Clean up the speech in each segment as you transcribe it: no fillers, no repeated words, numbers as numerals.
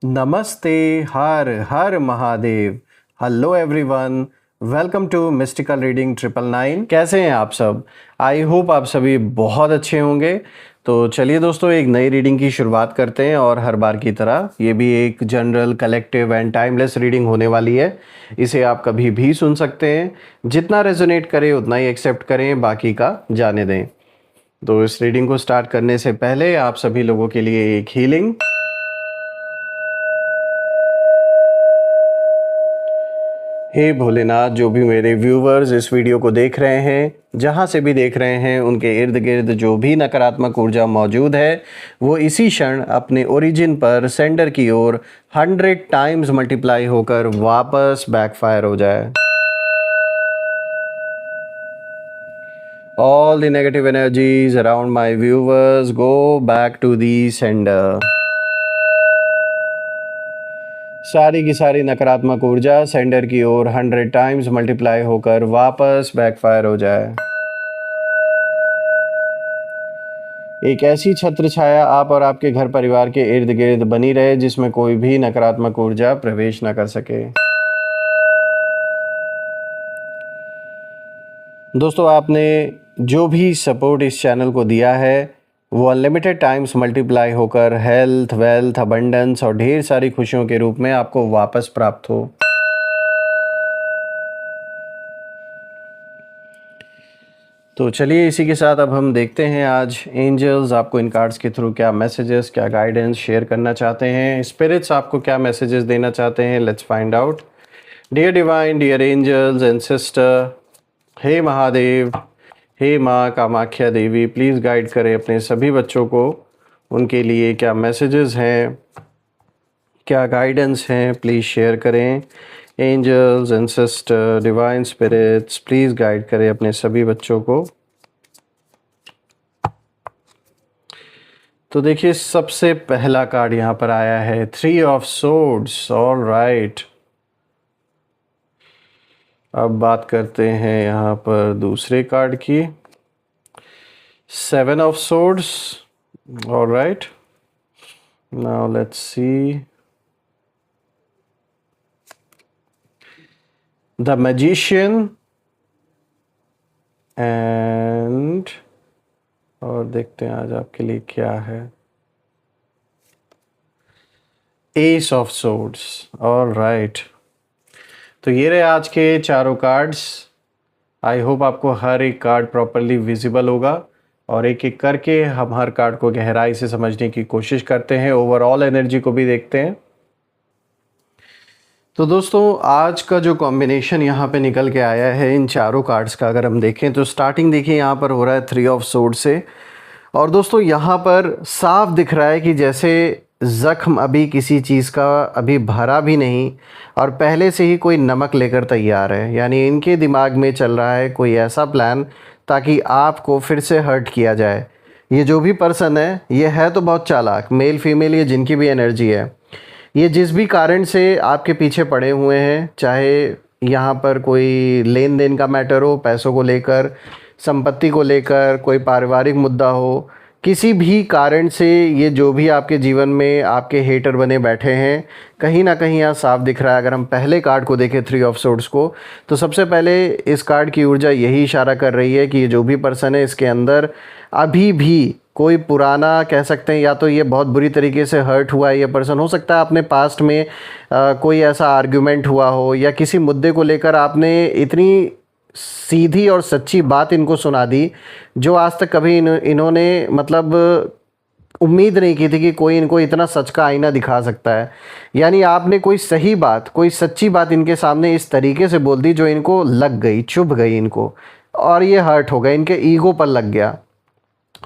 नमस्ते, Har Har Mahadev. Hello everyone, welcome to mystical reading 999। कैसे हैं आप सब? आई होप आप सभी बहुत अच्छे होंगे। तो चलिए दोस्तों, एक नई रीडिंग की शुरुआत करते हैं और हर बार की तरह ये भी एक general, collective and timeless reading होने वाली है। इसे आप कभी भी सुन सकते हैं, जितना रेजोनेट करे उतना ही एक्सेप्ट करें, बाकी का जाने दें। तो इस रीडिंग को स्टार्ट करने से पहले आप सभी लोगों के लिए एक हीलिंग। हे भोलेनाथ, जो भी मेरे व्यूवर्स इस वीडियो को देख रहे हैं, जहाँ से भी देख रहे हैं, उनके इर्द गिर्द जो भी नकारात्मक ऊर्जा मौजूद है वो इसी क्षण अपने ओरिजिन पर सेंडर की ओर 100 टाइम्स मल्टीप्लाई होकर वापस बैकफायर हो जाए। All the negative energies around my viewers go back to the sender. सारी की सारी नकारात्मक ऊर्जा सेंडर की ओर 100 टाइम्स मल्टीप्लाई होकर वापस बैकफायर हो जाए। एक ऐसी छत्र छाया आप और आपके घर परिवार के इर्द गिर्द बनी रहे जिसमें कोई भी नकारात्मक ऊर्जा प्रवेश न कर सके। दोस्तों, आपने जो भी सपोर्ट इस चैनल को दिया है वो अनलिमिटेड टाइम्स मल्टीप्लाई होकर हेल्थ, वेल्थ, अबंडेंस और ढेर सारी खुशियों के रूप में आपको वापस प्राप्त हो। तो चलिए, इसी के साथ अब हम देखते हैं आज एंजल्स आपको इन कार्ड्स के थ्रू क्या मैसेजेस, क्या गाइडेंस शेयर करना चाहते हैं, स्पिरिट्स आपको क्या मैसेजेस देना चाहते हैं। Let's find out. Dear divine, dear angels and sister, हे महादेव, हे माँ कामाख्या देवी, प्लीज़ गाइड करें अपने सभी बच्चों को। उनके लिए क्या मैसेजेस हैं, क्या गाइडेंस हैं, प्लीज़ शेयर करें। Angels and sister, divine spirits, please guide करें अपने सभी बच्चों को। तो देखिए, सबसे पहला कार्ड यहाँ पर आया है 3 ऑफ सोर्ड्स। ऑल राइट, अब बात करते हैं यहाँ पर दूसरे कार्ड की, 7 of swords. All right, now let's see the magician and, और देखते हैं आज आपके लिए क्या है, S of swords. All right, तो ये रहे आज के चारों कार्ड्स। आई होप आपको हर एक कार्ड प्रॉपरली विजिबल होगा और एक एक करके हम हर कार्ड को गहराई से समझने की कोशिश करते हैं, ओवरऑल एनर्जी को भी देखते हैं। तो दोस्तों, आज का जो कॉम्बिनेशन यहाँ पे निकल के आया है इन चारों कार्ड्स का, अगर हम देखें तो स्टार्टिंग देखिए यहाँ पर हो रहा है 3 ऑफ सोर्ड से। और दोस्तों, यहाँ पर साफ दिख रहा है कि जैसे ज़ख्म अभी किसी चीज़ का अभी भरा भी नहीं और पहले से ही कोई नमक लेकर तैयार है। यानी इनके दिमाग में चल रहा है कोई ऐसा प्लान ताकि आपको फिर से हर्ट किया जाए। ये जो भी पर्सन है, ये है तो बहुत चालाक, मेल फीमेल, ये जिनकी भी एनर्जी है, ये जिस भी कारण से आपके पीछे पड़े हुए हैं, चाहे यहाँ पर कोई लेन देन का मैटर हो, पैसों को लेकर, संपत्ति को लेकर, कोई पारिवारिक मुद्दा हो, किसी भी कारण से ये जो भी आपके जीवन में आपके हेटर बने बैठे हैं, कहीं ना कहीं यहाँ साफ दिख रहा है। अगर हम पहले कार्ड को देखें 3 ऑफ सोर्ड्स को, तो सबसे पहले इस कार्ड की ऊर्जा यही इशारा कर रही है कि ये जो भी पर्सन है, इसके अंदर अभी भी कोई पुराना, कह सकते हैं, या तो ये बहुत बुरी तरीके से हर्ट हुआ है ये पर्सन। हो सकता है आपने पास्ट में कोई ऐसा आर्ग्यूमेंट हुआ हो या किसी मुद्दे को लेकर आपने इतनी सीधी और सच्ची बात इनको सुना दी जो आज तक कभी इन्होंने मतलब उम्मीद नहीं की थी कि कोई इनको इतना सच का आईना दिखा सकता है। यानी आपने कोई सही बात, कोई सच्ची बात इनके सामने इस तरीके से बोल दी जो इनको लग गई, चुभ गई इनको, और ये हर्ट हो गया, इनके ईगो पर लग गया।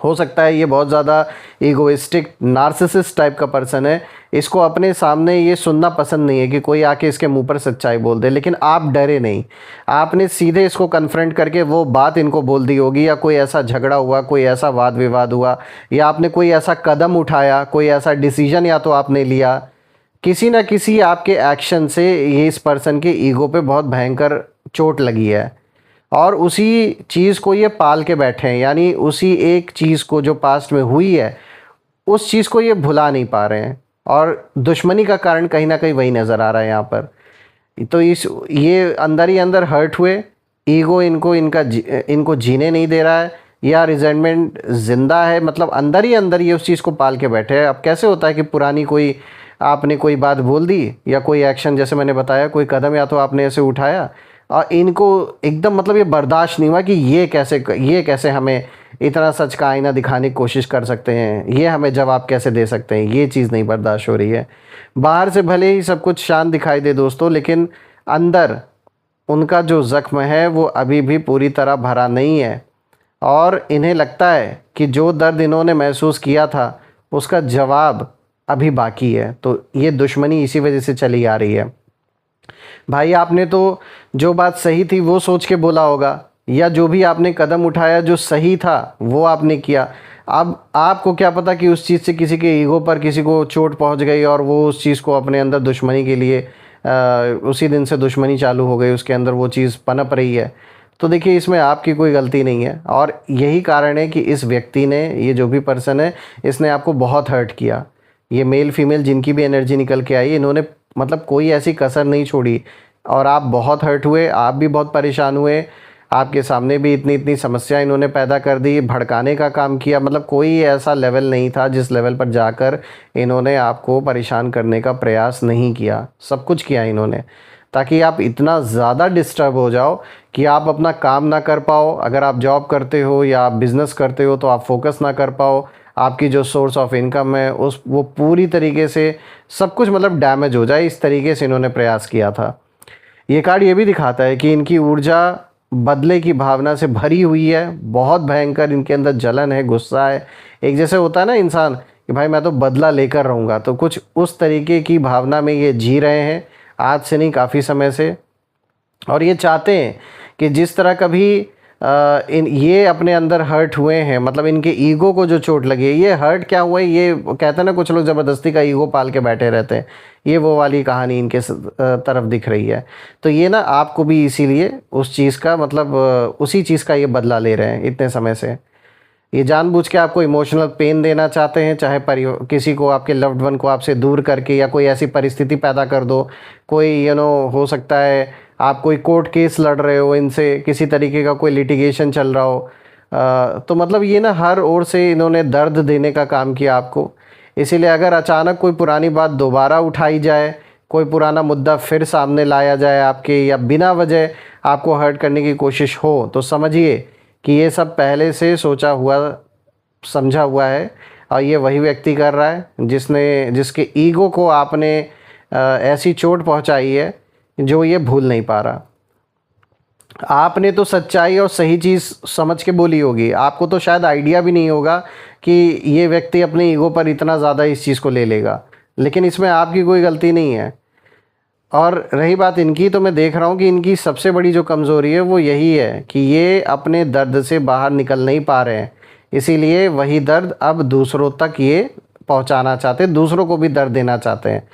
हो सकता है ये बहुत ज़्यादा ईगोइस्टिक, नार्सिसिस्ट टाइप का पर्सन है। इसको अपने सामने ये सुनना पसंद नहीं है कि कोई आके इसके मुंह पर सच्चाई बोल दे, लेकिन आप डरे नहीं, आपने सीधे इसको कन्फ्रंट करके वो बात इनको बोल दी होगी, या कोई ऐसा झगड़ा हुआ, कोई ऐसा वाद विवाद हुआ, या आपने कोई ऐसा कदम उठाया, कोई ऐसा डिसीजन या तो आपने लिया, किसी न किसी आपके एक्शन से ये इस पर्सन के ईगो पे बहुत भयंकर चोट लगी है और उसी चीज़ को ये पाल के बैठे हैं। यानी उसी एक चीज़ को जो पास्ट में हुई है, उस चीज़ को ये भुला नहीं पा रहे हैं। और दुश्मनी का कारण कहीं ना कहीं वही नज़र आ रहा है यहाँ पर। तो ये अंदर ही अंदर हर्ट हुए, ईगो इनको जीने नहीं दे रहा है, या रिजेंटमेंट ज़िंदा है, मतलब अंदर ही अंदर ये उस चीज़ को पाल के बैठे हैं। अब कैसे होता है कि पुरानी आपने कोई बात बोल दी या कोई एक्शन, जैसे मैंने बताया, कोई कदम या तो आपने ऐसे उठाया और इनको एकदम मतलब ये बर्दाश्त नहीं हुआ कि ये कैसे हमें इतना सच का आईना दिखाने की कोशिश कर सकते हैं, ये हमें जवाब कैसे दे सकते हैं, ये चीज़ नहीं बर्दाश्त हो रही है। बाहर से भले ही सब कुछ शांत दिखाई दे दोस्तों, लेकिन अंदर उनका जो ज़ख्म है वो अभी भी पूरी तरह भरा नहीं है, और इन्हें लगता है कि जो दर्द इन्होंने महसूस किया था उसका जवाब अभी बाकी है। तो ये दुश्मनी इसी वजह से चली आ रही है। भाई आपने तो जो बात सही थी वो सोच के बोला होगा, या जो भी आपने कदम उठाया जो सही था वो आपने किया। अब आपको क्या पता कि उस चीज़ से किसी के ईगो पर किसी को चोट पहुंच गई और वो उस चीज़ को अपने अंदर दुश्मनी के लिए उसी दिन से दुश्मनी चालू हो गई, उसके अंदर वो चीज़ पनप रही है। तो देखिए इसमें आपकी कोई गलती नहीं है, और यही कारण है कि इस व्यक्ति ने, ये जो भी पर्सन है, इसने आपको बहुत हर्ट किया। ये मेल फीमेल जिनकी भी एनर्जी निकल के आई, इन्होंने मतलब कोई ऐसी कसर नहीं छोड़ी, और आप बहुत हर्ट हुए, आप भी बहुत परेशान हुए। आपके सामने भी इतनी इतनी समस्या इन्होंने पैदा कर दी, भड़काने का काम किया। मतलब कोई ऐसा लेवल नहीं था जिस लेवल पर जाकर इन्होंने आपको परेशान करने का प्रयास नहीं किया। सब कुछ किया इन्होंने ताकि आप इतना ज़्यादा डिस्टर्ब हो जाओ कि आप अपना काम ना कर पाओ। अगर आप जॉब करते हो या आप बिज़नेस करते हो तो आप फोकस ना कर पाओ। आपकी जो सोर्स ऑफ इनकम है वो पूरी तरीके से सब कुछ मतलब डैमेज हो जाए, इस तरीके से इन्होंने प्रयास किया था। ये कार्ड ये भी दिखाता है कि इनकी ऊर्जा बदले की भावना से भरी हुई है, बहुत भयंकर इनके अंदर जलन है, गुस्सा है। एक जैसे होता है ना इंसान कि भाई मैं तो बदला लेकर रहूँगा, तो कुछ उस तरीके की भावना में ये जी रहे हैं, आज से नहीं काफ़ी समय से। और ये चाहते हैं कि जिस तरह कभी ये अपने अंदर हर्ट हुए हैं, मतलब इनके ईगो को जो चोट लगी है, ये हर्ट क्या हुआ है, ये कहते हैं ना कुछ लोग ज़बरदस्ती का ईगो पाल के बैठे रहते हैं, ये वो वाली कहानी इनके तरफ दिख रही है। तो ये ना आपको भी इसीलिए उस चीज़ का मतलब उसी चीज़ का ये बदला ले रहे हैं इतने समय से। ये जानबूझ के आपको इमोशनल पेन देना चाहते हैं, चाहे किसी को, आपके लव्ड वन को आपसे दूर करके, या कोई ऐसी परिस्थिति पैदा कर दो। कोई हो सकता है आप कोई कोर्ट केस लड़ रहे हो इनसे, किसी तरीके का कोई लिटिगेशन चल रहा हो। तो मतलब ये ना हर ओर से इन्होंने दर्द देने का काम किया आपको। इसीलिए अगर अचानक कोई पुरानी बात दोबारा उठाई जाए, कोई पुराना मुद्दा फिर सामने लाया जाए आपके, या बिना वजह आपको हर्ट करने की कोशिश हो, तो समझिए कि ये सब पहले से सोचा हुआ समझा हुआ है, और ये वही व्यक्ति कर रहा है जिसके ईगो को आपने ऐसी चोट पहुंचाई है जो ये भूल नहीं पा रहा। आपने तो सच्चाई और सही चीज़ समझ के बोली होगी, आपको तो शायद आइडिया भी नहीं होगा कि ये व्यक्ति अपने ईगो पर इतना ज़्यादा इस चीज़ को ले लेगा, लेकिन इसमें आपकी कोई गलती नहीं है। और रही बात इनकी, तो मैं देख रहा हूँ कि इनकी सबसे बड़ी जो कमज़ोरी है वो यही है कि ये अपने दर्द से बाहर निकल नहीं पा रहे हैं, इसीलिए वही दर्द अब दूसरों तक ये पहुँचाना चाहते हैं, दूसरों को भी दर्द देना चाहते हैं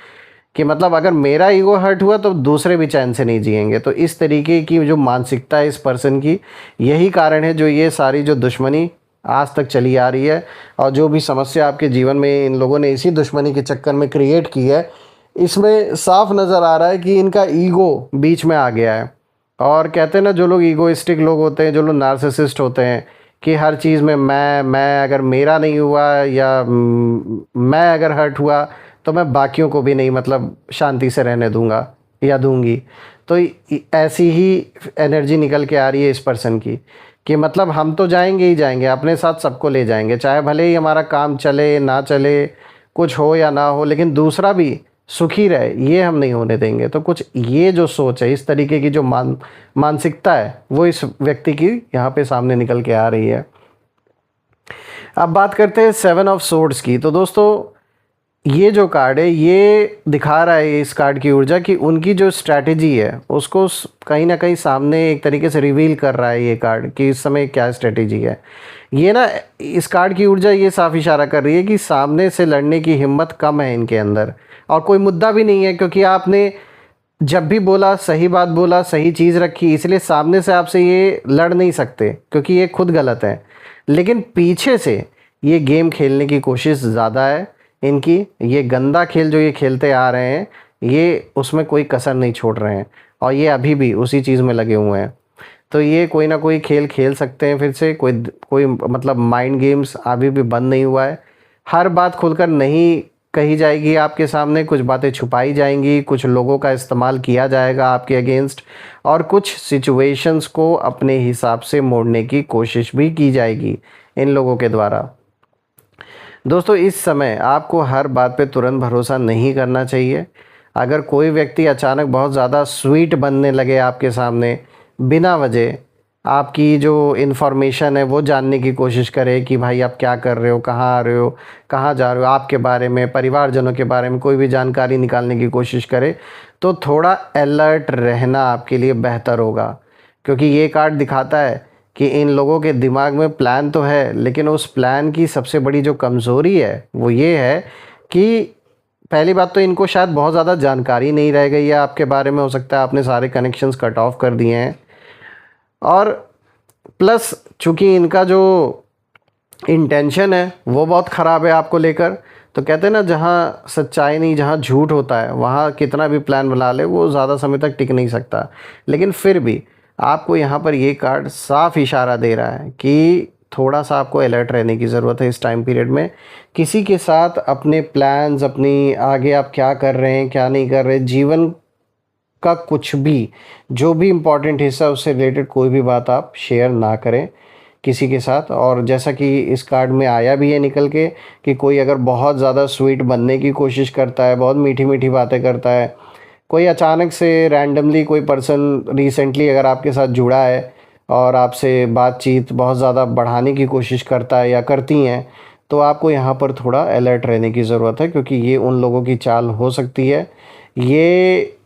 कि मतलब अगर मेरा ईगो हर्ट हुआ तो दूसरे भी चैन से नहीं जिएंगे। तो इस तरीके की जो मानसिकता है इस पर्सन की, यही कारण है जो ये सारी जो दुश्मनी आज तक चली आ रही है, और जो भी समस्या आपके जीवन में इन लोगों ने इसी दुश्मनी के चक्कर में क्रिएट की है, इसमें साफ नज़र आ रहा है कि इनका ईगो बीच में आ गया है। और कहते हैं ना, जो लोग ईगोइस्टिक लोग होते हैं, जो लोग नार्सिसिस्ट होते हैं, कि हर चीज़ में मैं अगर मेरा नहीं हुआ या मैं अगर हर्ट हुआ तो मैं बाकियों को भी नहीं मतलब शांति से रहने दूंगा या दूंगी। तो ऐसी ही एनर्जी निकल के आ रही है इस पर्सन की कि मतलब हम तो जाएंगे ही जाएंगे, अपने साथ सबको ले जाएंगे, चाहे भले ही हमारा काम चले ना चले, कुछ हो या ना हो, लेकिन दूसरा भी सुखी रहे, ये हम नहीं होने देंगे। तो कुछ ये जो सोच है, इस तरीके की जो मानसिकता है, वो इस व्यक्ति की यहाँ पे सामने निकल के आ रही है। अब बात करते हैं 7 ऑफ सोर्ड्स की। तो दोस्तों ये जो कार्ड है ये दिखा रहा है, इस कार्ड की ऊर्जा, कि उनकी जो स्ट्रैटेजी है उसको कहीं ना कहीं सामने एक तरीके से रिवील कर रहा है ये कार्ड, कि इस समय क्या स्ट्रैटेजी है। ये ना, इस कार्ड की ऊर्जा ये साफ इशारा कर रही है कि सामने से लड़ने की हिम्मत कम है इनके अंदर, और कोई मुद्दा भी नहीं है, क्योंकि आपने जब भी बोला, सही बात बोला, सही चीज़ रखी, इसलिए सामने से आपसे ये लड़ नहीं सकते, क्योंकि ये खुद गलत है। लेकिन पीछे से ये गेम खेलने की कोशिश ज़्यादा है, इनकी ये गंदा खेल जो ये खेलते आ रहे हैं, ये उसमें कोई कसर नहीं छोड़ रहे हैं और ये अभी भी उसी चीज़ में लगे हुए हैं। तो ये कोई ना कोई खेल खेल सकते हैं फिर से, कोई कोई मतलब माइंड गेम्स अभी भी बंद नहीं हुआ है। हर बात खुलकर नहीं कही जाएगी आपके सामने, कुछ बातें छुपाई जाएंगी, कुछ लोगों का इस्तेमाल किया जाएगा आपके अगेंस्ट और कुछ सिचुएशंस को अपने हिसाब से मोड़ने की कोशिश भी की जाएगी इन लोगों के द्वारा। दोस्तों इस समय आपको हर बात पे तुरंत भरोसा नहीं करना चाहिए। अगर कोई व्यक्ति अचानक बहुत ज़्यादा स्वीट बनने लगे आपके सामने, बिना वजह आपकी जो इन्फॉर्मेशन है वो जानने की कोशिश करे कि भाई आप क्या कर रहे हो, कहाँ आ रहे हो, कहाँ जा रहे हो, आपके बारे में, परिवारजनों के बारे में कोई भी जानकारी निकालने की कोशिश करे, तो थोड़ा अलर्ट रहना आपके लिए बेहतर होगा। क्योंकि ये कार्ड दिखाता है कि इन लोगों के दिमाग में प्लान तो है, लेकिन उस प्लान की सबसे बड़ी जो कमज़ोरी है वो ये है कि पहली बात तो इनको शायद बहुत ज़्यादा जानकारी नहीं रह गई है आपके बारे में। हो सकता है आपने सारे कनेक्शंस कट ऑफ कर दिए हैं और प्लस चूँकि इनका जो इंटेंशन है वो बहुत ख़राब है आपको लेकर। तो कहते हैं ना, जहाँ सच्चाई नहीं, जहाँ झूठ होता है, वहाँ कितना भी प्लान बना ले वो ज़्यादा समय तक टिक नहीं सकता। लेकिन फिर भी आपको यहाँ पर ये कार्ड साफ इशारा दे रहा है कि थोड़ा सा आपको अलर्ट रहने की ज़रूरत है इस टाइम पीरियड में। किसी के साथ अपने प्लान्स, अपनी आगे आप क्या कर रहे हैं, क्या नहीं कर रहे, जीवन का कुछ भी जो भी इम्पोर्टेंट हिस्सा उससे रिलेटेड कोई भी बात आप शेयर ना करें किसी के साथ। और जैसा कि इस कार्ड में आया भी है निकल के कि कोई अगर बहुत ज़्यादा स्वीट बनने की कोशिश करता है, बहुत मीठी मीठी बातें करता है, कोई अचानक से रैंडमली कोई पर्सन रिसेंटली अगर आपके साथ जुड़ा है और आपसे बातचीत बहुत ज़्यादा बढ़ाने की कोशिश करता है या करती हैं, तो आपको यहाँ पर थोड़ा अलर्ट रहने की ज़रूरत है। क्योंकि ये उन लोगों की चाल हो सकती है। ये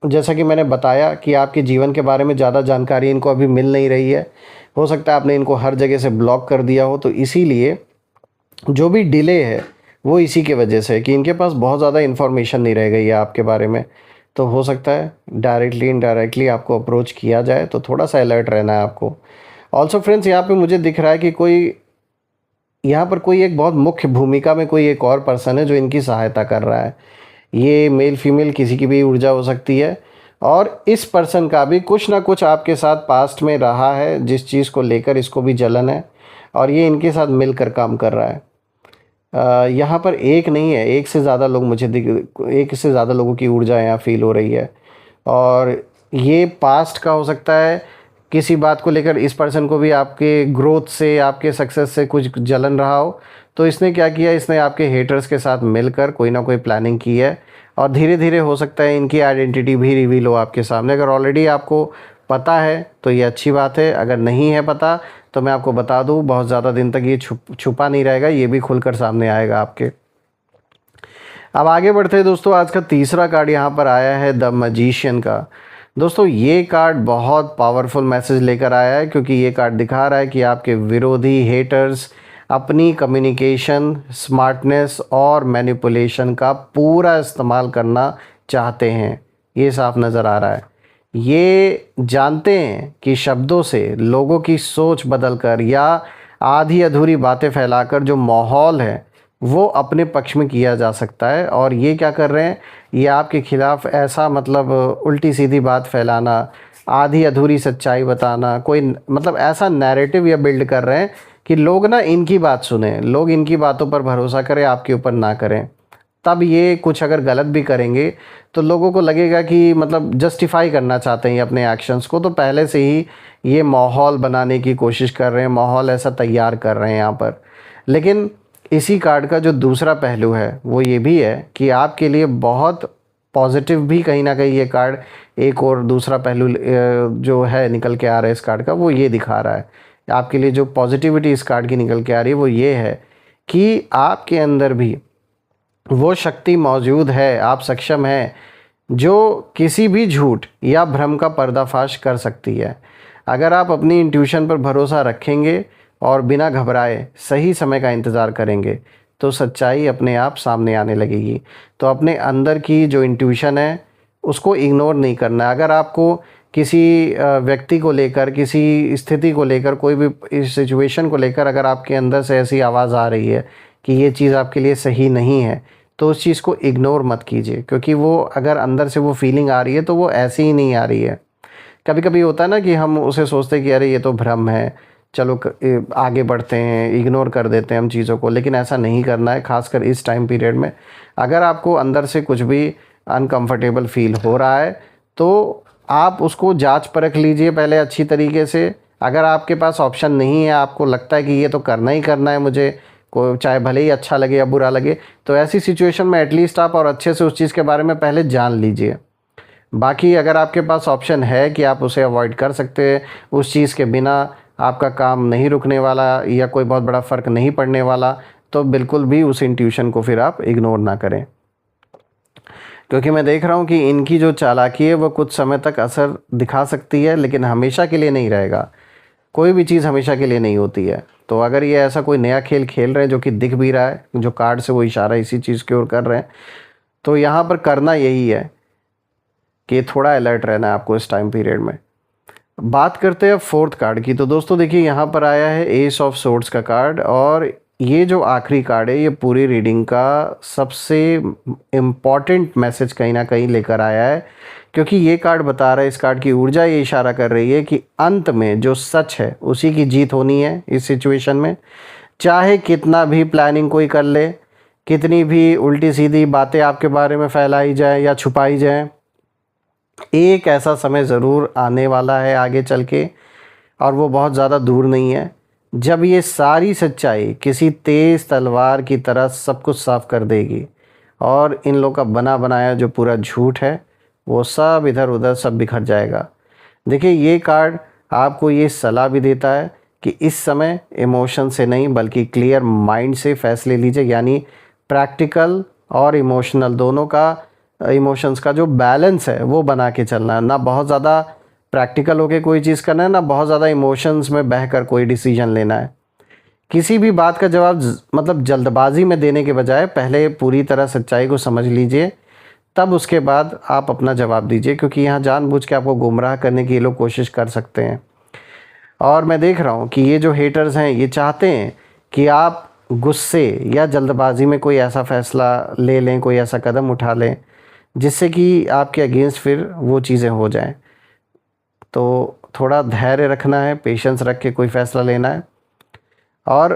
जैसा कि मैंने बताया कि आपके जीवन के बारे में ज़्यादा जानकारी इनको अभी मिल नहीं रही है। हो सकता है आपने इनको हर जगह से ब्लॉक कर दिया हो, तो इसीलिए जो भी डिले है वो इसी के वजह से है कि इनके पास बहुत ज़्यादा इन्फॉर्मेशन नहीं रह गई है आपके बारे में। तो हो सकता है डायरेक्टली इनडायरेक्टली आपको अप्रोच किया जाए, तो थोड़ा सा अलर्ट रहना है आपको। ऑल्सो फ्रेंड्स, यहाँ पे मुझे दिख रहा है कि यहाँ पर कोई एक बहुत मुख्य भूमिका में कोई एक और पर्सन है जो इनकी सहायता कर रहा है। ये मेल फीमेल किसी की भी ऊर्जा हो सकती है और इस पर्सन का भी कुछ ना कुछ आपके साथ पास्ट में रहा है जिस चीज़ को लेकर इसको भी जलन है और ये इनके साथ मिलकर काम कर रहा है। यहाँ पर एक नहीं है, एक से ज़्यादा लोग एक से ज़्यादा लोगों की ऊर्जा यहाँ फील हो रही है और ये पास्ट का हो सकता है। किसी बात को लेकर इस पर्सन को भी आपके ग्रोथ से, आपके सक्सेस से कुछ जलन रहा हो, तो इसने क्या किया, इसने आपके हेटर्स के साथ मिलकर कोई ना कोई प्लानिंग की है और धीरे धीरे हो सकता है इनकी आइडेंटिटी भी रिवील हो आपके सामने। अगर ऑलरेडी आपको पता है तो ये अच्छी बात है, अगर नहीं है पता तो मैं आपको बता दूं बहुत ज़्यादा दिन तक ये छुपा नहीं रहेगा, ये भी खुलकर सामने आएगा आपके। अब आगे बढ़ते हैं दोस्तों। आज का तीसरा कार्ड यहाँ पर आया है द मैजिशियन का। दोस्तों ये कार्ड बहुत पावरफुल मैसेज लेकर आया है क्योंकि ये कार्ड दिखा रहा है कि आपके विरोधी, हेटर्स अपनी कम्युनिकेशन, स्मार्टनेस और मैनिपुलेशन का पूरा इस्तेमाल करना चाहते हैं। ये साफ नज़र आ रहा है। ये जानते हैं कि शब्दों से लोगों की सोच बदलकर या आधी अधूरी बातें फैलाकर जो माहौल है वो अपने पक्ष में किया जा सकता है। और ये क्या कर रहे हैं, ये आपके खिलाफ ऐसा मतलब उल्टी सीधी बात फैलाना, आधी अधूरी सच्चाई बताना, कोई मतलब ऐसा नैरेटिव या बिल्ड कर रहे हैं कि लोग ना इनकी बात सुने, लोग इनकी बातों पर भरोसा करें, आपके ऊपर ना करें। तब ये कुछ अगर गलत भी करेंगे तो लोगों को लगेगा कि मतलब जस्टिफाई करना चाहते हैं अपने एक्शंस को, तो पहले से ही ये माहौल बनाने की कोशिश कर रहे हैं, माहौल ऐसा तैयार कर रहे हैं यहाँ पर। लेकिन इसी कार्ड का जो दूसरा पहलू है वो ये भी है कि आपके लिए बहुत पॉजिटिव भी कहीं ना कहीं ये कार्ड एक और दूसरा पहलू जो है निकल के आ रहा है इस कार्ड का, वो ये दिखा रहा है आपके लिए जो पॉजिटिविटी इस कार्ड की निकल के आ रही है वो ये है कि आपके अंदर भी वो शक्ति मौजूद है, आप सक्षम हैं जो किसी भी झूठ या भ्रम का पर्दाफाश कर सकती है। अगर आप अपनी इंट्यूशन पर भरोसा रखेंगे और बिना घबराए सही समय का इंतज़ार करेंगे तो सच्चाई अपने आप सामने आने लगेगी। तो अपने अंदर की जो इंट्यूशन है उसको इग्नोर नहीं करना है। अगर आपको किसी व्यक्ति को लेकर, किसी स्थिति को लेकर, कोई भी इस सिचुएशन को लेकर अगर आपके अंदर से ऐसी आवाज़ आ रही है कि ये चीज़ आपके लिए सही नहीं है, तो उस चीज़ को इग्नोर मत कीजिए, क्योंकि वो अगर अंदर से वो फीलिंग आ रही है तो वो ऐसे ही नहीं आ रही है। कभी कभी होता है ना कि हम उसे सोचते हैं कि अरे ये तो भ्रम है, चलो आगे बढ़ते हैं, इग्नोर कर देते हैं हम चीज़ों को, लेकिन ऐसा नहीं करना है, खासकर इस टाइम पीरियड में। अगर आपको अंदर से कुछ भी अनकंफर्टेबल फील हो रहा है तो आप उसको जांच परख लीजिए पहले अच्छी तरीके से। अगर आपके पास ऑप्शन नहीं है, आपको लगता है कि ये तो करना ही करना है मुझे, को चाहे भले ही अच्छा लगे या बुरा लगे, तो ऐसी सिचुएशन में एटलीस्ट आप और अच्छे से उस चीज़ के बारे में पहले जान लीजिए। बाकी अगर आपके पास ऑप्शन है कि आप उसे अवॉइड कर सकते हैं, उस चीज़ के बिना आपका काम नहीं रुकने वाला या कोई बहुत बड़ा फ़र्क नहीं पड़ने वाला, तो बिल्कुल भी उस इंट्यूशन को फिर आप इग्नोर ना करें। क्योंकि मैं देख रहा हूँ कि इनकी जो चालाकी है वो कुछ समय तक असर दिखा सकती है, लेकिन हमेशा के लिए नहीं रहेगा। कोई भी चीज़ हमेशा के लिए नहीं होती है। तो अगर ये ऐसा कोई नया खेल खेल रहे हैं जो कि दिख भी रहा है, जो कार्ड से वो इशारा इसी चीज़ की ओर कर रहे हैं, तो यहाँ पर करना यही है कि थोड़ा अलर्ट रहना है आपको इस टाइम पीरियड में। बात करते हैं फोर्थ कार्ड की। तो दोस्तों देखिए, यहाँ पर आया है एस ऑफ सोर्ड्स का कार्ड, और ये जो आखिरी कार्ड है ये पूरी रीडिंग का सबसे इम्पॉर्टेंट मैसेज कहीं ना कहीं लेकर आया है, क्योंकि ये कार्ड बता रहा है, इस कार्ड की ऊर्जा ये इशारा कर रही है कि अंत में जो सच है उसी की जीत होनी है इस सिचुएशन में। चाहे कितना भी प्लानिंग कोई कर ले, कितनी भी उल्टी सीधी बातें आपके बारे में फैलाई जाए या छुपाई जाए, एक ऐसा समय ज़रूर आने वाला है आगे चल के, और वो बहुत ज़्यादा दूर नहीं है, जब ये सारी सच्चाई किसी तेज़ तलवार की तरह सब कुछ साफ कर देगी, और इन लोगों का बना बनाया जो पूरा झूठ है वो सब इधर उधर सब बिखर जाएगा। देखिए, ये कार्ड आपको ये सलाह भी देता है कि इस समय इमोशन से नहीं बल्कि क्लियर माइंड से फैसले लीजिए, यानी प्रैक्टिकल और इमोशनल दोनों का, इमोशंस का जो बैलेंस है वो बना के चलना है। ना बहुत ज़्यादा प्रैक्टिकल होके कोई चीज़ करना है, ना बहुत ज़्यादा इमोशंस में बहकर कोई डिसीजन लेना है। किसी भी बात का जवाब मतलब जल्दबाजी में देने के बजाय पहले पूरी तरह सच्चाई को समझ लीजिए, तब उसके बाद आप अपना जवाब दीजिए, क्योंकि यहाँ जानबूझ के आपको गुमराह करने की ये लोग कोशिश कर सकते हैं। और मैं देख रहा हूँ कि ये जो हेटर्स हैं ये चाहते हैं कि आप गुस्से या जल्दबाजी में कोई ऐसा फ़ैसला ले लें, कोई ऐसा कदम उठा लें जिससे कि आपके अगेंस्ट फिर वो चीज़ें हो जाएं। तो थोड़ा धैर्य रखना है, पेशेंस रख के कोई फ़ैसला लेना है। और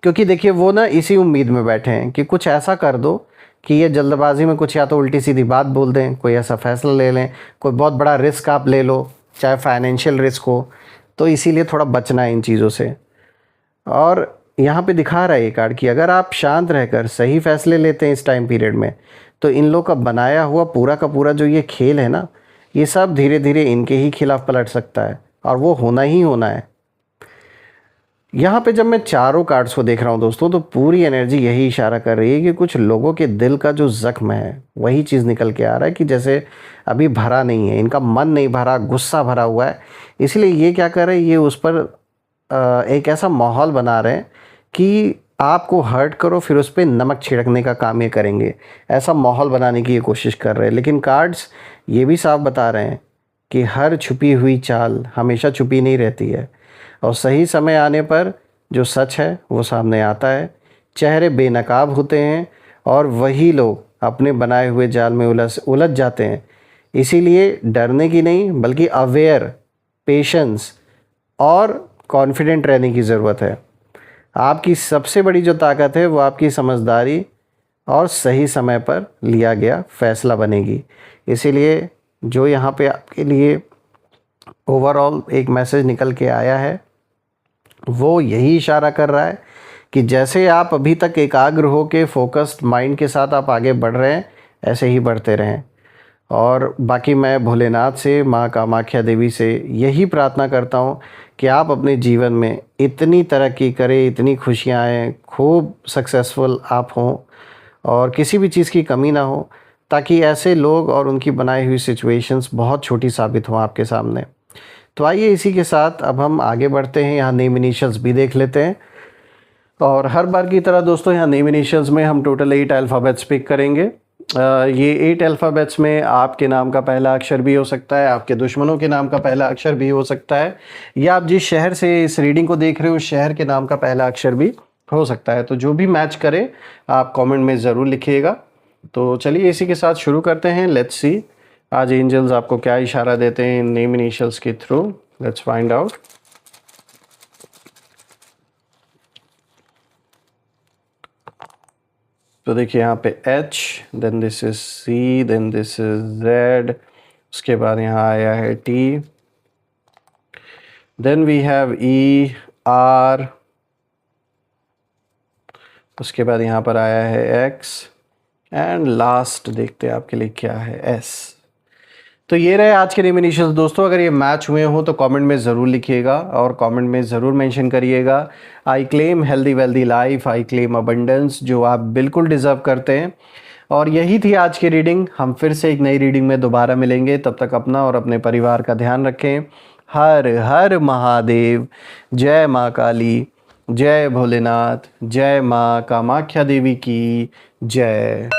क्योंकि देखिए, वो ना इसी उम्मीद में बैठे हैं कि कुछ ऐसा कर दो कि ये जल्दबाजी में कुछ या तो उल्टी सीधी बात बोल दें, कोई ऐसा फ़ैसला ले लें, कोई बहुत बड़ा रिस्क आप ले लो, चाहे फाइनेंशियल रिस्क हो। तो इसीलिए थोड़ा बचना है इन चीज़ों से। और यहाँ पे दिखा रहा है ये कार्ड कि अगर आप शांत रहकर सही फ़ैसले लेते हैं इस टाइम पीरियड में, तो इन लोग का बनाया हुआ पूरा का पूरा जो ये खेल है ना, ये सब धीरे धीरे इनके ही खिलाफ पलट सकता है, और वो होना ही होना है। यहाँ पे जब मैं चारों कार्ड्स को देख रहा हूँ दोस्तों, तो पूरी एनर्जी यही इशारा कर रही है कि कुछ लोगों के दिल का जो ज़ख्म है वही चीज़ निकल के आ रहा है कि जैसे अभी भरा नहीं है, इनका मन नहीं भरा, गुस्सा भरा हुआ है। इसलिए ये क्या कर रहे हैं, ये उस पर एक ऐसा माहौल बना रहे हैं कि आपको हर्ट करो फिर उस पर नमक छिड़कने का काम ये करेंगे, ऐसा माहौल बनाने की ये कोशिश कर रहे हैं। लेकिन कार्ड्स ये भी साफ बता रहे हैं कि हर छुपी हुई चाल हमेशा छुपी नहीं रहती है, और सही समय आने पर जो सच है वो सामने आता है। चेहरे बेनकाब होते हैं और वही लोग अपने बनाए हुए जाल में उलझ जाते हैं। इसीलिए डरने की नहीं बल्कि अवेयर, पेशेंस और कॉन्फिडेंट रहने की ज़रूरत है। आपकी सबसे बड़ी जो ताकत है वो आपकी समझदारी और सही समय पर लिया गया फ़ैसला बनेगी। इसीलिए जो यहाँ पे आपके लिए ओवरऑल एक मैसेज निकल के आया है वो यही इशारा कर रहा है कि जैसे आप अभी तक एकाग्र हो के फोकस्ड माइंड के साथ आप आगे बढ़ रहे हैं, ऐसे ही बढ़ते रहें। और बाकी मैं भोलेनाथ से, माँ कामाख्या देवी से यही प्रार्थना करता हूँ कि आप अपने जीवन में इतनी तरक्की करें, इतनी खुशियाँ आएँ, खूब सक्सेसफुल आप हों और किसी भी चीज़ की कमी ना हो, ताकि ऐसे लोग और उनकी बनाई हुई सिचुएशंस बहुत छोटी साबित हों आपके सामने। तो आइए इसी के साथ अब हम आगे बढ़ते हैं, यहाँ नेम इनिशियल्स भी देख लेते हैं। और हर बार की तरह दोस्तों यहाँ नेम इनिशियल्स में हम टोटल 8 अल्फ़ाबेट्स पिक करेंगे। ये 8 अल्फ़ाबेट्स में आपके नाम का पहला अक्षर भी हो सकता है, आपके दुश्मनों के नाम का पहला अक्षर भी हो सकता है, या आप जिस शहर से इस रीडिंग को देख रहे हो उस शहर के नाम का पहला अक्षर भी हो सकता है, तो जो भी मैच करे आप कमेंट में ज़रूर लिखिएगा। तो चलिए इसी के साथ शुरू करते हैं। लेट्स सी आज एंजल्स आपको क्या इशारा देते हैं नेम इनिशियल्स के थ्रू। Let's find out. तो देखिए यहाँ पे H, then this is C, then this is Z, उसके बाद यहाँ आया है T, then we have E, R, उसके बाद यहाँ पर आया है X, एंड लास्ट देखते हैं आपके लिए क्या है S। तो ये रहे आज के नेम इनिशियल्स दोस्तों। अगर ये मैच हुए हो तो कमेंट में ज़रूर लिखिएगा और कमेंट में ज़रूर मेंशन करिएगा I claim healthy wealthy life, I claim abundance, जो आप बिल्कुल डिज़र्व करते हैं। और यही थी आज की रीडिंग। हम फिर से एक नई रीडिंग में दोबारा मिलेंगे। तब तक अपना और अपने परिवार का ध्यान रखें। हर हर महादेव। जय माँ काली, जय भोलेनाथ, जय माँ कामाख्या देवी की जय।